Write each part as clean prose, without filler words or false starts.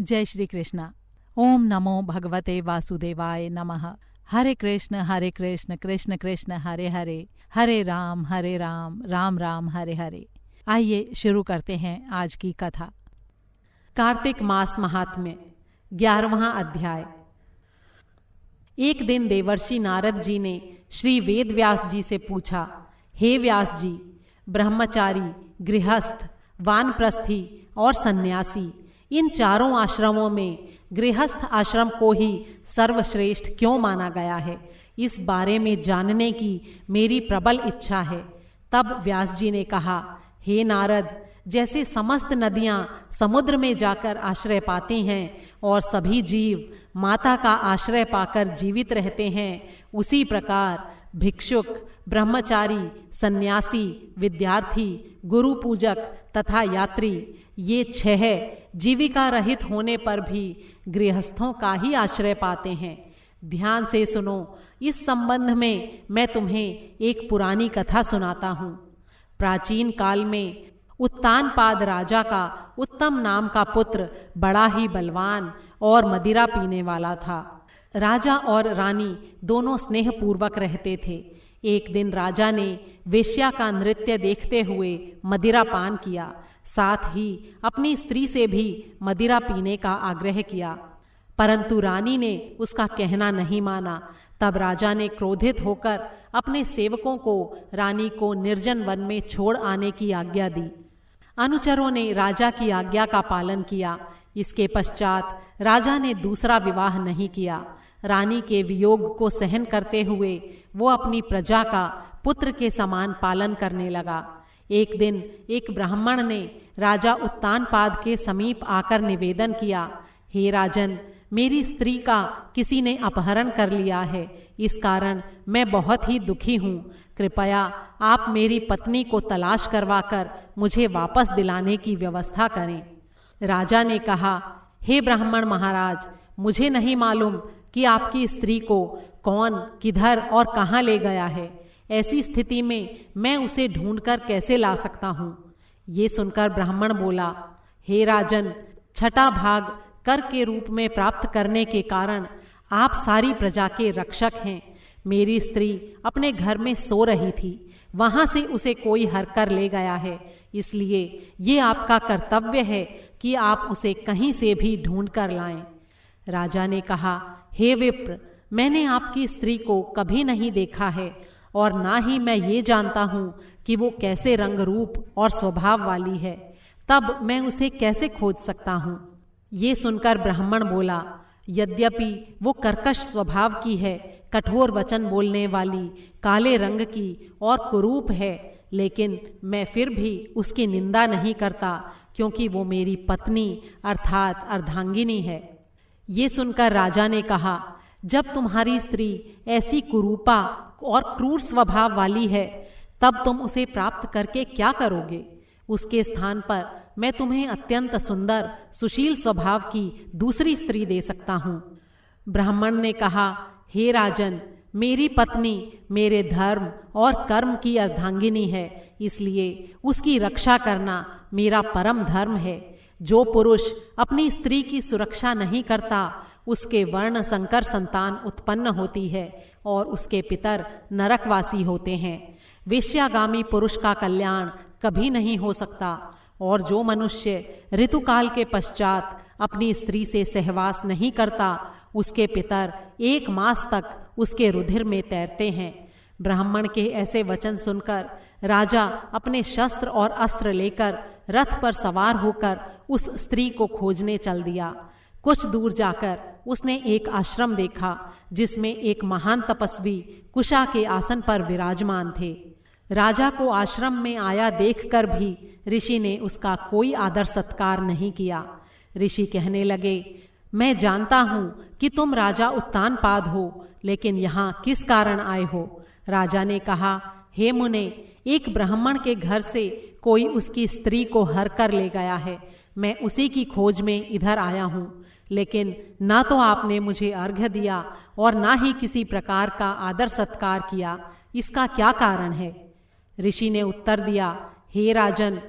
जय श्री कृष्ण। ओम नमो भगवते वासुदेवाय नमः। हरे कृष्ण कृष्ण कृष्ण हरे हरे, हरे राम राम राम हरे हरे। आइए शुरू करते हैं आज की कथा। कार्तिक मास महात्म्य 11वां अध्याय। एक दिन देवर्षि नारद जी ने श्री वेद व्यास जी से पूछा, हे व्यास जी, ब्रह्मचारी, गृहस्थ, वानप्रस्थी और सन्यासी, इन चारों आश्रमों में गृहस्थ आश्रम को ही सर्वश्रेष्ठ क्यों माना गया है, इस बारे में जानने की मेरी प्रबल इच्छा है। तब व्यास जी ने कहा, हे नारद, जैसे समस्त नदियां समुद्र में जाकर आश्रय पाती हैं और सभी जीव माता का आश्रय पाकर जीवित रहते हैं, उसी प्रकार भिक्षुक, ब्रह्मचारी, सन्यासी, विद्यार्थी, गुरु पूजक तथा यात्री, ये 6 जीविका रहित होने पर भी गृहस्थों का ही आश्रय पाते हैं। ध्यान से सुनो, इस संबंध में मैं तुम्हें एक पुरानी कथा सुनाता हूँ। प्राचीन काल में उत्तानपाद राजा का उत्तम नाम का पुत्र बड़ा ही बलवान और मदिरा पीने वाला था। राजा और रानी दोनों स्नेहपूर्वक रहते थे। एक दिन राजा ने वेश्या का नृत्य देखते हुए मदिरा पान किया, साथ ही अपनी स्त्री से भी मदिरा पीने का आग्रह किया, परंतु रानी ने उसका कहना नहीं माना। तब राजा ने क्रोधित होकर अपने सेवकों को रानी को निर्जन वन में छोड़ आने की आज्ञा दी। अनुचरों ने राजा की आज्ञा का पालन किया। इसके पश्चात राजा ने दूसरा विवाह नहीं किया। रानी के वियोग को सहन करते हुए वो अपनी प्रजा का पुत्र के समान पालन करने लगा। एक दिन एक ब्राह्मण ने राजा उत्तानपाद के समीप आकर निवेदन किया, हे राजन, मेरी स्त्री का किसी ने अपहरण कर लिया है, इस कारण मैं बहुत ही दुखी हूँ। कृपया आप मेरी पत्नी को तलाश करवाकर मुझे वापस दिलाने की व्यवस्था करें। राजा ने कहा, हे ब्राह्मण महाराज, मुझे नहीं मालूम कि आपकी स्त्री को कौन, किधर और कहाँ ले गया है। ऐसी स्थिति में मैं उसे ढूंढकर कैसे ला सकता हूँ। ये सुनकर ब्राह्मण बोला, हे राजन, 6ठा भाग कर के रूप में प्राप्त करने के कारण आप सारी प्रजा के रक्षक हैं। मेरी स्त्री अपने घर में सो रही थी, वहाँ से उसे कोई हर कर ले गया है, इसलिए ये आपका कर्तव्य है कि आप उसे कहीं से भी ढूंढ कर लाएं। राजा ने कहा, हे विप्र, मैंने आपकी स्त्री को कभी नहीं देखा है और ना ही मैं ये जानता हूँ कि वो कैसे रंग रूप और स्वभाव वाली है, तब मैं उसे कैसे खोज सकता हूँ। ये सुनकर ब्राह्मण बोला, यद्यपि वो कर्कश स्वभाव की है, कठोर वचन बोलने वाली, काले रंग की और कुरूप है, लेकिन मैं फिर भी उसकी निंदा नहीं करता, क्योंकि वो मेरी पत्नी अर्थात अर्धांगिनी है। ये सुनकर राजा ने कहा, जब तुम्हारी स्त्री ऐसी कुरूपा और क्रूर स्वभाव वाली है, तब तुम उसे प्राप्त करके क्या करोगे। उसके स्थान पर मैं तुम्हें अत्यंत सुंदर, सुशील स्वभाव की दूसरी स्त्री दे सकता हूँ। ब्राह्मण ने कहा, हे राजन, मेरी पत्नी मेरे धर्म और कर्म की अर्धांगिनी है, इसलिए उसकी रक्षा करना मेरा परम धर्म है। जो पुरुष अपनी स्त्री की सुरक्षा नहीं करता, उसके वर्ण संकर संतान उत्पन्न होती है और उसके पितर नरकवासी होते हैं। वेश्यागामी पुरुष का कल्याण कभी नहीं हो सकता, और जो मनुष्य ऋतुकाल के पश्चात अपनी स्त्री से सहवास नहीं करता, उसके पितर 1 मास तक उसके रुधिर में तैरते हैं। ब्राह्मण के ऐसे वचन सुनकर राजा अपने शस्त्र और अस्त्र लेकर रथ पर सवार होकर उस स्त्री को खोजने चल दिया। कुछ दूर जाकर उसने एक आश्रम देखा, जिसमें एक महान तपस्वी कुशा के आसन पर विराजमान थे। राजा को आश्रम में आया देखकर भी ऋषि ने उसका कोई आदर सत्कार नहीं किया। ऋषि कहने लगे, मैं जानता हूँ कि तुम राजा उत्तानपाद हो, लेकिन यहाँ किस कारण आए हो। राजा ने कहा, हे मुने, एक ब्राह्मण के घर से कोई उसकी स्त्री को हर कर ले गया है। मैं उसी की खोज में इधर आया हूँ, लेकिन ना तो आपने मुझे अर्घ्य दिया और ना ही किसी प्रकार का आदर सत्कार किया। इसका क्या कारण है। ऋषि ने उत्तर दिया, हे राजन,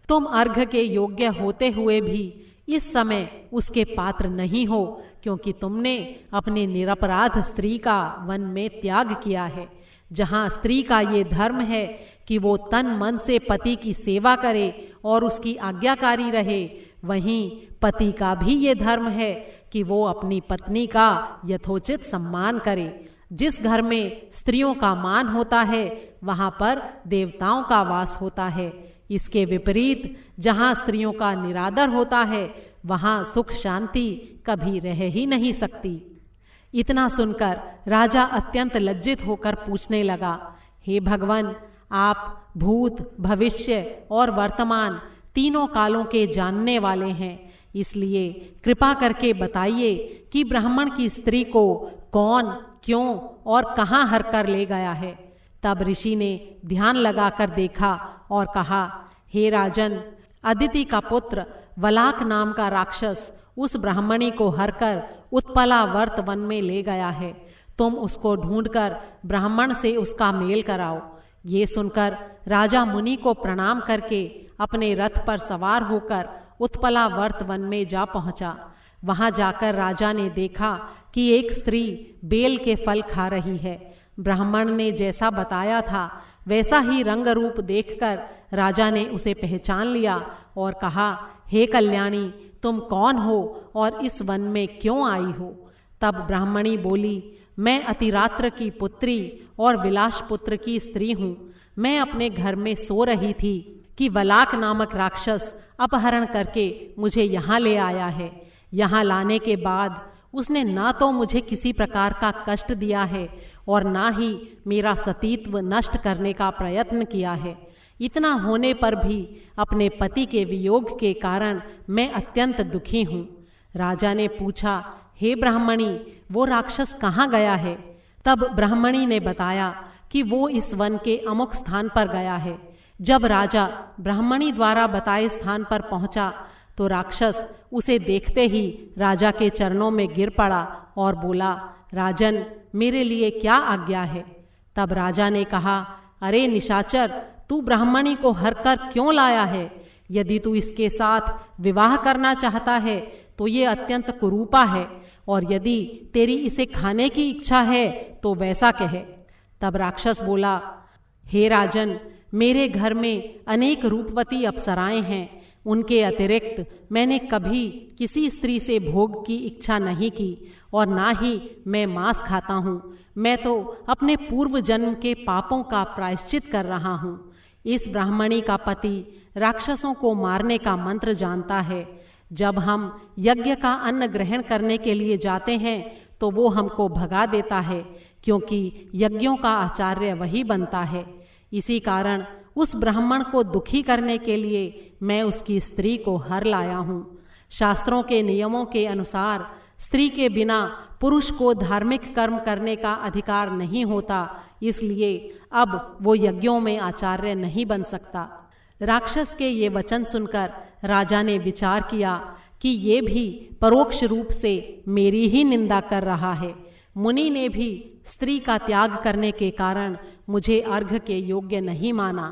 तुम अर्घ्य के योग्य होते हुए भी इस समय उसके पात्र नहीं हो, क्योंकि तुमने अपने निरपराध स्त्री का वन में त्याग किया है। जहाँ स्त्री का ये धर्म है कि वो तन मन से पति की सेवा करे और उसकी आज्ञाकारी रहे, वहीं पति का भी ये धर्म है कि वो अपनी पत्नी का यथोचित सम्मान करे। जिस घर में स्त्रियों का मान होता है वहाँ पर देवताओं का वास होता है। इसके विपरीत जहाँ स्त्रियों का निरादर होता है वहाँ सुख शांति कभी रह ही नहीं सकती। इतना सुनकर राजा अत्यंत लज्जित होकर पूछने लगा, हे भगवान, आप भूत, भविष्य और वर्तमान तीनों कालों के जानने वाले हैं, इसलिए कृपा करके बताइए कि ब्राह्मण की स्त्री को कौन, क्यों और कहाँ हर कर ले गया है। तब ऋषि ने ध्यान लगाकर देखा और कहा, हे राजन, अदिति का पुत्र वलाक नाम का राक्षस उस ब्राह्मणी को हरकर उत्पला वर्त वन में ले गया है। तुम उसको ढूंढकर ब्राह्मण से उसका मेल कराओ। ये सुनकर राजा मुनि को प्रणाम करके अपने रथ पर सवार होकर उत्पला वर्त वन में जा पहुंचा। वहां जाकर राजा ने देखा कि एक स्त्री बेल के फल खा रही है। ब्राह्मण ने जैसा बताया था वैसा ही रंग रूप देखकर राजा ने उसे पहचान लिया और कहा, हे कल्याणी, तुम कौन हो और इस वन में क्यों आई हो? तब ब्राह्मणी बोली, मैं अतिरात्र की पुत्री और विलास पुत्र की स्त्री हूँ। मैं अपने घर में सो रही थी कि वलाक नामक राक्षस अपहरण करके मुझे यहाँ ले आया है। यहाँ लाने के बाद उसने ना तो मुझे किसी प्रकार का कष्ट दिया है और ना ही मेरा सतीत्व नष्ट करने का प्रयत्न किया है। इतना होने पर भी अपने पति के वियोग के कारण मैं अत्यंत दुखी हूँ। राजा ने पूछा, हे ब्राह्मणी, वो राक्षस कहाँ गया है? तब ब्राह्मणी ने बताया कि वो इस वन के अमुक स्थान पर गया है। जब राजा ब्राह्मणी द्वारा बताए स्थान पर पहुंचा तो राक्षस उसे देखते ही राजा के चरणों में गिर पड़ा और बोला, राजन, मेरे लिए क्या आज्ञा है? तब राजा ने कहा, अरे निशाचर, तू ब्राह्मणी को हर कर क्यों लाया है? यदि तू इसके साथ विवाह करना चाहता है तो ये अत्यंत कुरूपा है, और यदि तेरी इसे खाने की इच्छा है तो वैसा कहे। तब राक्षस बोला, हे राजन, मेरे घर में अनेक रूपवती अप्सराएं हैं। उनके अतिरिक्त मैंने कभी किसी स्त्री से भोग की इच्छा नहीं की और ना ही मैं मांस खाता हूँ। मैं तो अपने पूर्व जन्म के पापों का प्रायश्चित कर रहा हूँ। इस ब्राह्मणी का पति राक्षसों को मारने का मंत्र जानता है। जब हम यज्ञ का अन्न ग्रहण करने के लिए जाते हैं तो वो हमको भगा देता है, क्योंकि यज्ञों का आचार्य वही बनता है। इसी कारण उस ब्राह्मण को दुखी करने के लिए मैं उसकी स्त्री को हर लाया हूँ। शास्त्रों के नियमों के अनुसार स्त्री के बिना पुरुष को धार्मिक कर्म करने का अधिकार नहीं होता, इसलिए अब वो यज्ञों में आचार्य नहीं बन सकता। राक्षस के ये वचन सुनकर राजा ने विचार किया कि ये भी परोक्ष रूप से मेरी ही निंदा कर रहा है। मुनि ने भी स्त्री का त्याग करने के कारण मुझे अर्घ्य के योग्य नहीं माना।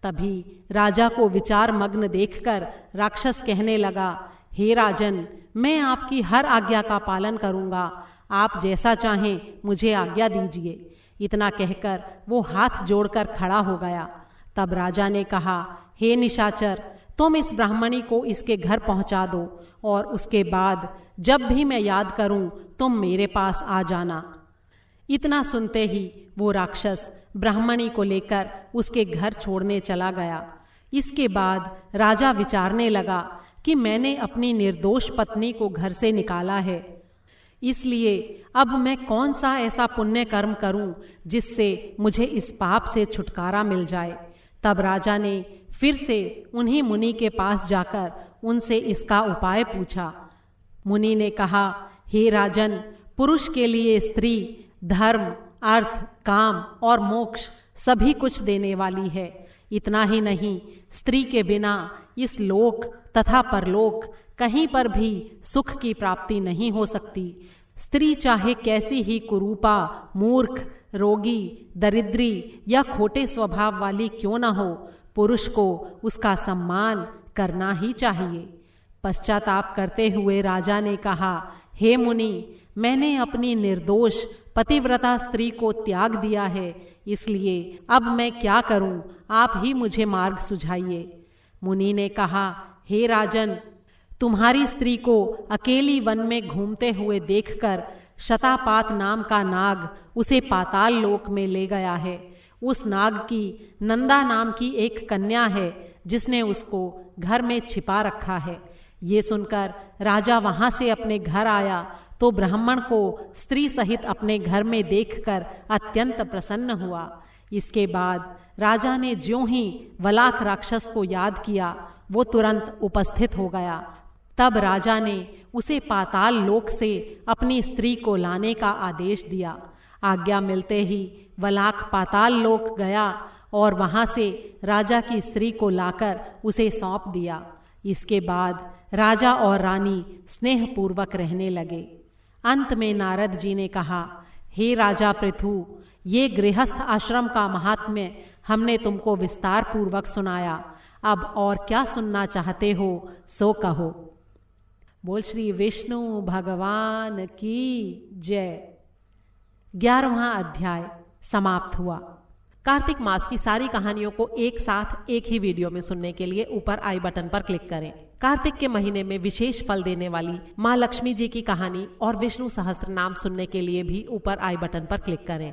तभी राजा को विचार मग्न देखकर राक्षस कहने लगा, हे राजन, मैं आपकी हर आज्ञा का पालन करूंगा। आप जैसा चाहें मुझे आज्ञा दीजिए। इतना कहकर वो हाथ जोड़कर खड़ा हो गया। तब राजा ने कहा, हे निशाचर, तुम इस ब्राह्मणी को इसके घर पहुंचा दो और उसके बाद जब भी मैं याद करूं तुम मेरे पास आ जाना। इतना सुनते ही वो राक्षस ब्राह्मणी को लेकर उसके घर छोड़ने चला गया। इसके बाद राजा विचारने लगा कि मैंने अपनी निर्दोष पत्नी को घर से निकाला है, इसलिए अब मैं कौन सा ऐसा पुण्य कर्म करूं जिससे मुझे इस पाप से छुटकारा मिल जाए। तब राजा ने फिर से उन्हीं मुनि के पास जाकर उनसे इसका उपाय पूछा। मुनि ने कहा, हे राजन, पुरुष के लिए स्त्री धर्म, अर्थ, काम और मोक्ष सभी कुछ देने वाली है। इतना ही नहीं, स्त्री के बिना इस लोक तथा परलोक कहीं पर भी सुख की प्राप्ति नहीं हो सकती। स्त्री चाहे कैसी ही कुरूपा, मूर्ख, रोगी, दरिद्री या खोटे स्वभाव वाली क्यों न हो, पुरुष को उसका सम्मान करना ही चाहिए। पश्चाताप करते हुए राजा ने कहा, हे मुनि, मैंने अपनी निर्दोष पतिव्रता स्त्री को त्याग दिया है, इसलिए अब मैं क्या करूं, आप ही मुझे मार्ग सुझाइए। मुनि ने कहा, हे राजन, तुम्हारी स्त्री को अकेली वन में घूमते हुए देखकर शतापात नाम का नाग उसे पाताल लोक में ले गया है। उस नाग की नंदा नाम की एक कन्या है जिसने उसको घर में छिपा रखा है। ये सुनकर राजा वहां से अपने घर आया तो ब्राह्मण को स्त्री सहित अपने घर में देखकर अत्यंत प्रसन्न हुआ। इसके बाद राजा ने ज्यों ही वलाक राक्षस को याद किया, वो तुरंत उपस्थित हो गया। तब राजा ने उसे पाताल लोक से अपनी स्त्री को लाने का आदेश दिया। आज्ञा मिलते ही वलाक पाताल लोक गया और वहां से राजा की स्त्री को लाकर उसे सौंप दिया। इसके बाद राजा और रानी स्नेहपूर्वक रहने लगे। अंत में नारद जी ने कहा, हे राजा पृथु, ये गृहस्थ आश्रम का महात्म्य हमने तुमको विस्तार पूर्वक सुनाया, अब और क्या सुनना चाहते हो सो कहो। बोल श्री विष्णु भगवान की जय। 11वां अध्याय समाप्त हुआ। कार्तिक मास की सारी कहानियों को एक साथ एक ही वीडियो में सुनने के लिए ऊपर आई बटन पर क्लिक करें। कार्तिक के महीने में विशेष फल देने वाली माँ लक्ष्मी जी की कहानी और विष्णु सहस्त्र नाम सुनने के लिए भी ऊपर आई बटन पर क्लिक करें।